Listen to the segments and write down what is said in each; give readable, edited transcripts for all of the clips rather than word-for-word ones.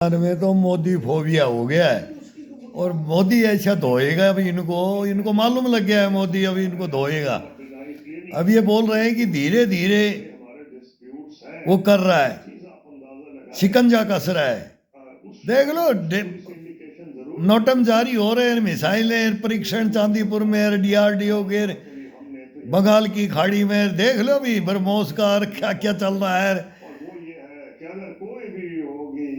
में तो मोदी फोबिया हो गया है और मोदी ऐसा धोएगा। अभी इनको इनको मालूम लग गया है मोदी अभी इनको धोएगा। अब ये बोल रहे हैं कि धीरे धीरे वो कर रहा है, शिकंजा कस रहा है। देख लो, नोटम जारी हो रहे हैं, मिसाइलें परीक्षण चांदीपुर में, डीआरडीओ के बंगाल की खाड़ी में। देख लो भी ब्रह्मोस का क्या क्या चल रहा है।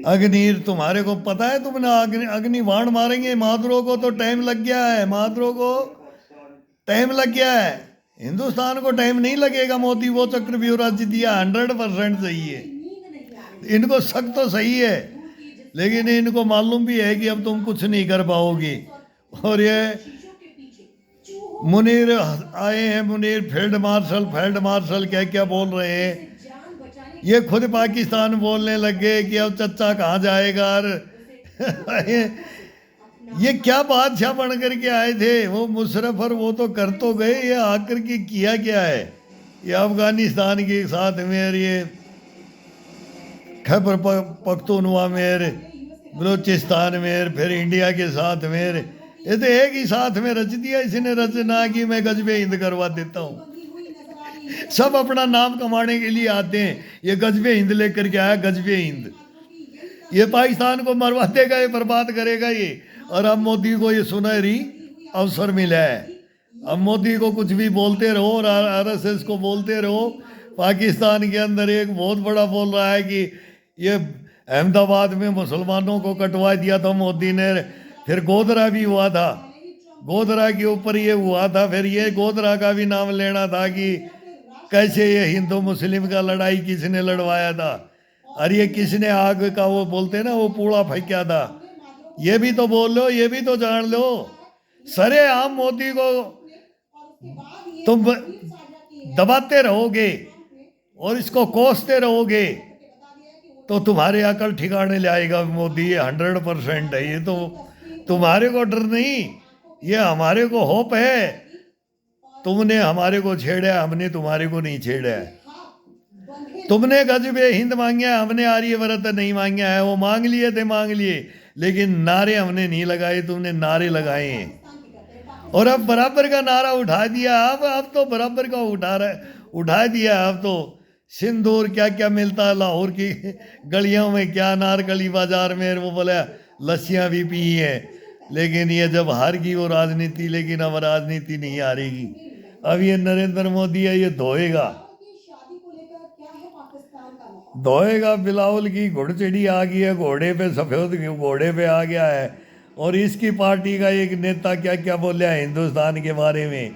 अग्निर, तुम्हारे को पता है, तुमने अग्नि बाण मारेंगे मादरों को तो टाइम लग गया है, मादरों को टाइम लग गया है। हिंदुस्तान को टाइम नहीं लगेगा। मोदी वो चक्रव्यूह राज्य दिया 100% सही है। इनको शक तो सही है, लेकिन इनको मालूम भी है कि अब तुम कुछ नहीं कर पाओगी। और ये मुनीर आए हैं, मुनीर फील्ड मार्शल क्या क्या बोल रहे हैं। ये खुद पाकिस्तान बोलने लग गए कि अब चच्चा कहाँ जाएगा। ये क्या बादशाह बन करके आए थे वो मुशर्रफ, और वो तो कर तो गए, ये आकर के किया क्या है। ये अफगानिस्तान के साथ में, ये खैबर पख्तूनवा में, बलूचिस्तान में, फिर इंडिया के साथ में, ये तो एक ही साथ में रच दिया इसने। रचना की मैं गजबे हिंद करवा देता हूँ। सब अपना नाम कमाने के लिए आते हैं। ये गजबे हिंद लेकर के आया, गजबे हिंद। ये पाकिस्तान को मरवा देगा, ये बर्बाद करेगा ये। और अब मोदी को ये सुनहरी अवसर मिला है। अब मोदी को कुछ भी बोलते रहो और आरएसएस को बोलते रहो। पाकिस्तान के अंदर एक बहुत बड़ा बोल रहा है कि ये अहमदाबाद में मुसलमानों को कटवा दिया था मोदी ने। फिर गोधरा भी हुआ था, गोधरा के ऊपर ये हुआ था। फिर ये गोधरा का भी नाम लेना था कि कैसे ये हिंदू मुस्लिम का लड़ाई किसने लड़वाया था, और ये किसने आग का वो बोलते ना वो पूड़ा फेंका था। ये भी तो बोल लो, ये भी तो जान लो। सरे आम मोदी को तुम दबाते रहोगे और इसको कोसते रहोगे तो तुम्हारे अकल ठिकाने लाएगा मोदी। ये 100% है। ये तो तुम्हारे को डर नहीं, ये हमारे को होप है। तुमने हमारे को छेड़ा, हमने तुम्हारे को नहीं छेड़ा है। तुमने गजबे हिंद मांगा, हमने आर्यव्रत नहीं मांगा है। वो मांग लिए थे, मांग लिए, लेकिन नारे हमने नहीं लगाए, तुमने नारे लगाए हैं। और अब बराबर का नारा उठा दिया। अब तो बराबर का उठा दिया। अब तो सिंदूर क्या क्या मिलता है लाहौर की गलियों में, क्या नारकली बाजार में वो बोला लस्सियाँ भी पी हैं। लेकिन ये जब हार गई वो राजनीति, लेकिन अब राजनीति नहीं हारेगी। अब ये नरेंद्र मोदी है, ये धोएगा धोएगा। बिलावल की घुड़चड़ी आ गई है, घोड़े पे, सफेद घोड़े पे आ गया है। और इसकी पार्टी का एक नेता क्या क्या बोला है हिंदुस्तान के बारे में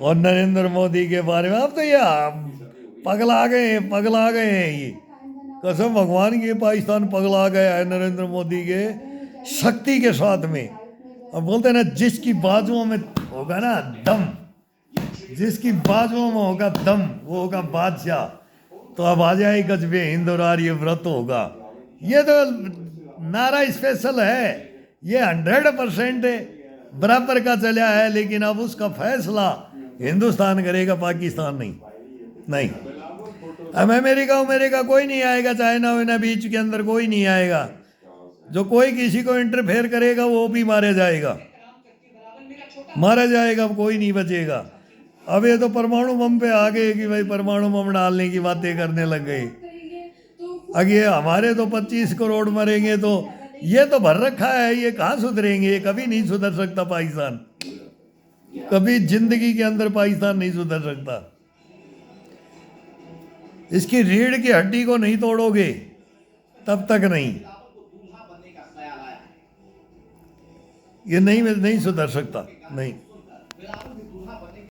और नरेंद्र मोदी के बारे में। अब तो ये पगला गए हैं ये। कसम भगवान की, पाकिस्तान पगला गया है नरेंद्र मोदी के शक्ति के साथ में। अब बोलते हैं ना, जिसकी बाजुओं में होगा ना दम, जिसकी बाजुओं में होगा दम, वो होगा बादशाह। तो अब आ जाए गजबे हिंद और आर्यव्रत होगा। ये तो नारा स्पेशल है, ये 100% बराबर का चला है। लेकिन अब उसका फैसला हिंदुस्तान करेगा, पाकिस्तान नहीं। अब अमेरिका कोई नहीं आएगा, चाइना वाइना बीच के अंदर कोई नहीं आएगा। जो कोई किसी को इंटरफेयर करेगा वो भी मारा जाएगा, कोई नहीं बचेगा। अब ये तो परमाणु बम पे आ गए कि भाई परमाणु बम डालने की बातें करने लग गए। अगे हमारे तो 25 करोड़ मरेंगे, तो ये तो भर रखा है, ये कहाँ सुधरेंगे। ये कभी नहीं सुधर सकता पाकिस्तान, कभी जिंदगी के अंदर पाकिस्तान नहीं सुधर सकता। इसकी रीढ़ की हड्डी को नहीं तोड़ोगे तब तक नहीं, ये नहीं सुधर सकता, नहीं।